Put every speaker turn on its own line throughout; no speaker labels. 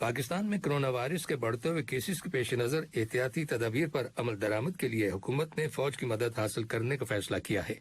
پاکستان میں corona virus کے بڑھتے ہوئے کیسز کے پیش نظر احتیاطی تدابیر پر عمل درآمد کے لیے حکومت نے فوج کی مدد حاصل کرنے کا فیصلہ کیا ہے۔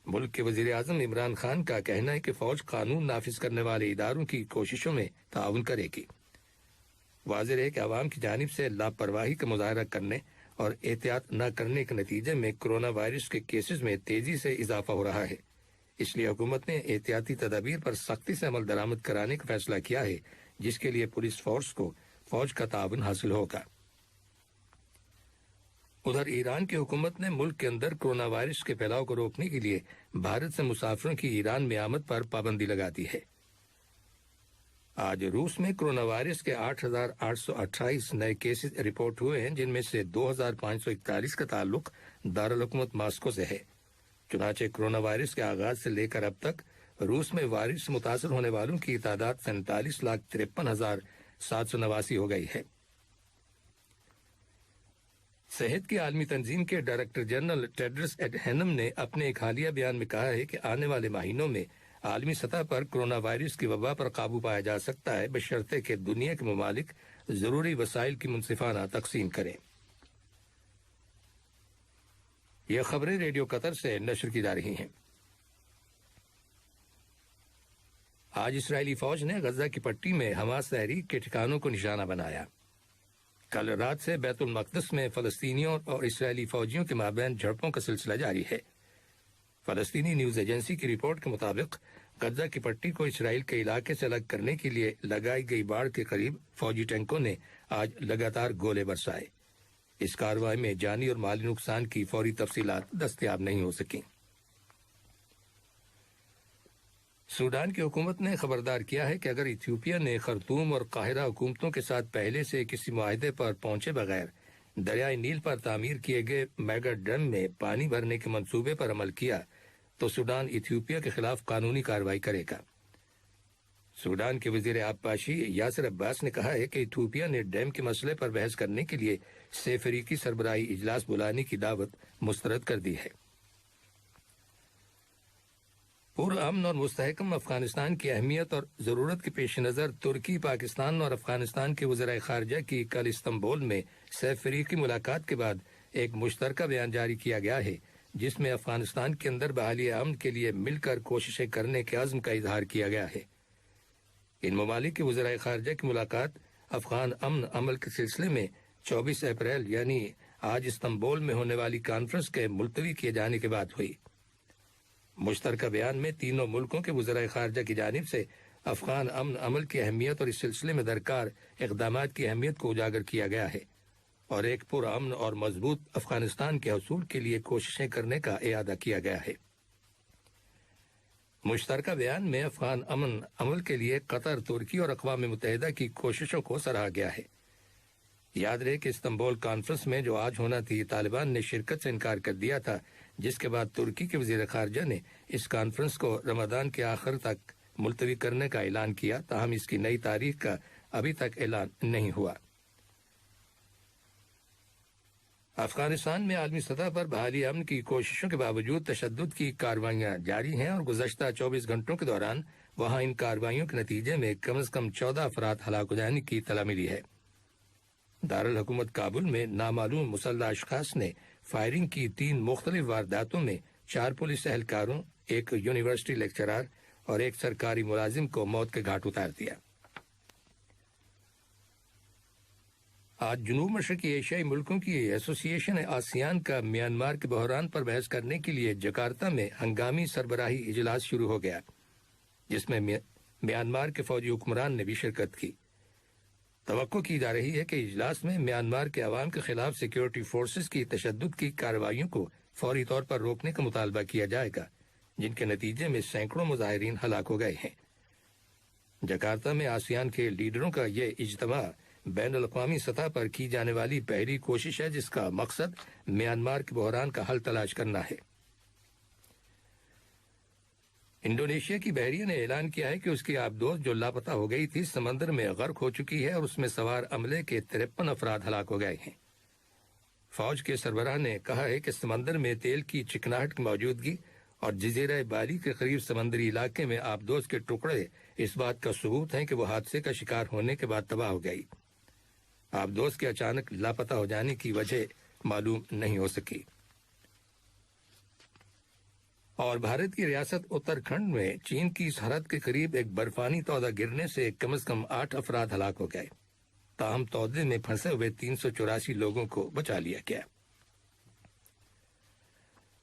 ملک کے وزیر اعظم عمران خان کا کہنا ہے کہ فوج قانون نافذ کرنے والے اداروں کی کوششوں میں تعاون کرے گی۔ واضح ہے کہ عوام کی جانب سے لاپرواہی کا مظاہرہ کرنے اور احتیاط نہ کرنے کے نتیجے میں کرونا وائرس کے کیسز میں تیزی سے اضافہ ہو رہا ہے، اس لیے حکومت نے احتیاطی تدابیر پر سختی سے عمل درآمد کرانے کا فیصلہ کیا ہے، جس کے لیے پولیس فورس کو فوج کا تعاون حاصل ہوگا۔ ادھر ایران کی حکومت نے ملک کے اندر کرونا وائرس کے پھیلاؤ کو روکنے کے لیے بھارت سے مسافروں کی ایران میں آمد پر پابندی لگا دی ہے۔ آج روس میں کرونا وائرس کے 8,828 نئے کیسز رپورٹ ہوئے ہیں، جن میں سے 2,541 کا تعلق دارالحکومت ماسکو سے ہے۔ چنانچہ کرونا وائرس کے آغاز سے لے کر اب تک روس میں وائرس سے متاثر ہونے والوں کی تعداد 47,53,789 ہو گئی ہے۔ صحت کی عالمی تنظیم کے ڈائریکٹر جنرل ٹیڈرس ایڈہینم نے اپنے ایک حالیہ بیان میں کہا ہے کہ آنے والے مہینوں میں عالمی سطح پر کرونا وائرس کی وبا پر قابو پایا جا سکتا ہے، بشرطے کہ دنیا کے ممالک ضروری وسائل کی منصفانہ تقسیم کریں۔ یہ خبریں ریڈیو قطر سے نشر کی جا رہی ہیں۔ آج اسرائیلی فوج نے غزہ کی پٹی میں حماس تحریک کے ٹھکانوں کو نشانہ بنایا۔ کل رات سے بیت المقدس میں فلسطینیوں اور اسرائیلی فوجیوں کے مابین جھڑپوں کا سلسلہ جاری ہے۔ فلسطینی نیوز ایجنسی کی رپورٹ کے مطابق غزہ کی پٹی کو اسرائیل کے علاقے سے الگ کرنے کے لیے لگائی گئی باڑ کے قریب فوجی ٹینکوں نے آج لگاتار گولے برسائے۔ اس کارروائی میں جانی اور مالی نقصان کی فوری تفصیلات دستیاب نہیں ہو سکیں۔ سوڈان کی حکومت نے خبردار کیا ہے کہ اگر ایتھوپیا نے خرطوم اور قاہرہ حکومتوں کے ساتھ پہلے سے کسی معاہدے پر پہنچے بغیر دریائے نیل پر تعمیر کیے گئے میگا ڈیم میں پانی بھرنے کے منصوبے پر عمل کیا تو سوڈان ایتھوپیا کے خلاف قانونی کارروائی کرے گا۔ سوڈان کے وزیر آبپاشی یاسر عباس نے کہا ہے کہ ایتھوپیا نے ڈیم کے مسئلے پر بحث کرنے کے لیے 6 فریقی سربراہی اجلاس بلانے کی دعوت مسترد کر دی ہے۔ پرامن اور مستحکم افغانستان کی اہمیت اور ضرورت کے پیش نظر ترکی، پاکستان اور افغانستان کے وزرائے خارجہ کی کل استنبول میں 6 فریقی ملاقات کے بعد ایک مشترکہ بیان جاری کیا گیا ہے، جس میں افغانستان کے اندر بحالی امن کے لیے مل کر کوششیں کرنے کے عزم کا اظہار کیا گیا ہے۔ ان ممالک کے وزرائے خارجہ کی ملاقات افغان امن عمل کے سلسلے میں 24 اپریل یعنی آج استنبول میں ہونے والی کانفرنس کے ملتوی کیے جانے کے بعد ہوئی۔ مشترکہ بیان میں تینوں ملکوں کے وزرائے خارجہ کی جانب سے افغان امن عمل کی اہمیت اور اس سلسلے میں درکار اقدامات کی اہمیت کو اجاگر کیا گیا ہے اور ایک پرامن اور مضبوط افغانستان کے حصول کے لیے کوششیں کرنے کا اعادہ کیا گیا ہے۔ مشترکہ بیان میں افغان امن عمل کے لیے قطر، ترکی اور اقوام متحدہ کی کوششوں کو سراہا گیا ہے۔ یاد رہے کہ استنبول کانفرنس میں جو آج ہونا تھی، طالبان نے شرکت سے انکار کر دیا تھا، جس کے بعد ترکی کے وزیر خارجہ نے اس کانفرنس کو رمضان کے آخر تک ملتوی کرنے کا اعلان کیا، تاہم اس کی نئی تاریخ کا ابھی تک اعلان نہیں ہوا۔ افغانستان میں عالمی سطح پر بحالی امن کی کوششوں کے باوجود تشدد کی کارروائیاں جاری ہیں اور گزشتہ 24 گھنٹوں کے دوران وہاں ان کارروائیوں کے نتیجے میں کم از کم 14 افراد ہلاک ہو جانے کی اطلاع ملی ہے۔ دارالحکومت کابل میں نامعلوم مسلح اشخاص نے فائرنگ کی 3 مختلف وارداتوں میں 4 پولیس اہلکاروں، ایک یونیورسٹی لیکچرر اور ایک سرکاری ملازم کو موت کے گھاٹ اتار دیا۔ آج جنوب مشرقی ایشیائی ملکوں کی ایسوسی ایشن آسیان کا میانمار کے بحران پر بحث کرنے کے لیے جکارتا میں ہنگامی سربراہی اجلاس شروع ہو گیا، جس میں میانمار کے فوجی حکمران نے بھی شرکت کی۔ توقع کی جا رہی ہے کہ اجلاس میں میانمار کے عوام کے خلاف سیکیورٹی فورسز کی تشدد کی کارروائیوں کو فوری طور پر روکنے کا مطالبہ کیا جائے گا، جن کے نتیجے میں سینکڑوں مظاہرین ہلاک ہو گئے ہیں۔ جکارتا میں آسیان کے لیڈروں کا یہ اجتماع بین الاقوامی سطح پر کی جانے والی پہلی کوشش ہے، جس کا مقصد میانمار کے بحران کا حل تلاش کرنا ہے۔ انڈونیشیا کی بحریہ نے اعلان کیا ہے کہ اس کی آبدوز جو لاپتہ ہو گئی تھی سمندر میں غرق ہو چکی ہے اور اس میں سوار عملے کے 53 افراد ہلاک ہو گئے ہیں۔ فوج کے سربراہ نے کہا ہے کہ سمندر میں تیل کی چکناہٹ کی موجودگی اور جزیرہ بالی کے قریب سمندری علاقے میں آبدوز کے ٹکڑے اس بات کا ثبوت ہیں کہ وہ حادثے کا شکار ہونے کے بعد تباہ ہو گئی۔ آبدوز کے اچانک لاپتہ ہو جانے کی وجہ معلوم نہیں ہو سکی۔ اور بھارت کی ریاست اتراکھنڈ میں چین کی سرحد کے قریب ایک برفانی تودہ گرنے سے کم از کم 8 افراد ہلاک ہو گئے، تاہم تودے میں پھنسے ہوئے 384 لوگوں کو بچا لیا گیا۔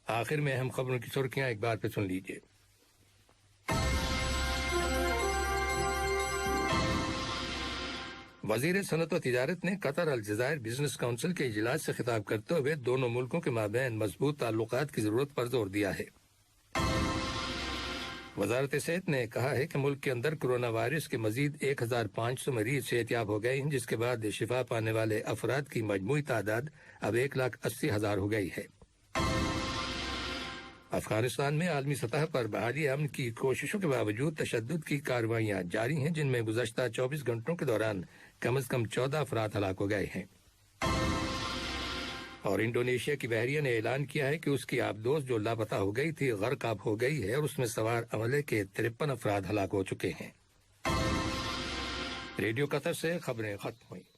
آخر میں اہم خبروں کی سرخیاں ایک بار پہ سن لیجیے۔ وزیر صنعت و تجارت نے قطر الجزائر بزنس کونسل کے اجلاس سے خطاب کرتے ہوئے دونوں ملکوں کے مابین مضبوط تعلقات کی ضرورت پر زور دیا ہے۔ وزارت صحت نے کہا ہے کہ ملک کے اندر کرونا وائرس کے مزید 1500 مریض صحتیاب ہو گئے ہیں، جس کے بعد شفا پانے والے افراد کی مجموعی تعداد اب 180,000 ہو گئی ہے۔ افغانستان میں عالمی سطح پر بحالی امن کی کوششوں کے باوجود تشدد کی کارروائیاں جاری ہیں، جن میں گزشتہ 24 گھنٹوں کے دوران کم از کم 14 افراد ہلاک ہو گئے ہیں۔ اور انڈونیشیا کی بحریہ نے اعلان کیا ہے کہ اس کی آبدوز جو لاپتہ ہو گئی تھی غرق آب ہو گئی ہے اور اس میں سوار عملے کے 53 افراد ہلاک ہو چکے ہیں۔ ریڈیو قطر سے خبریں ختم ہوئیں۔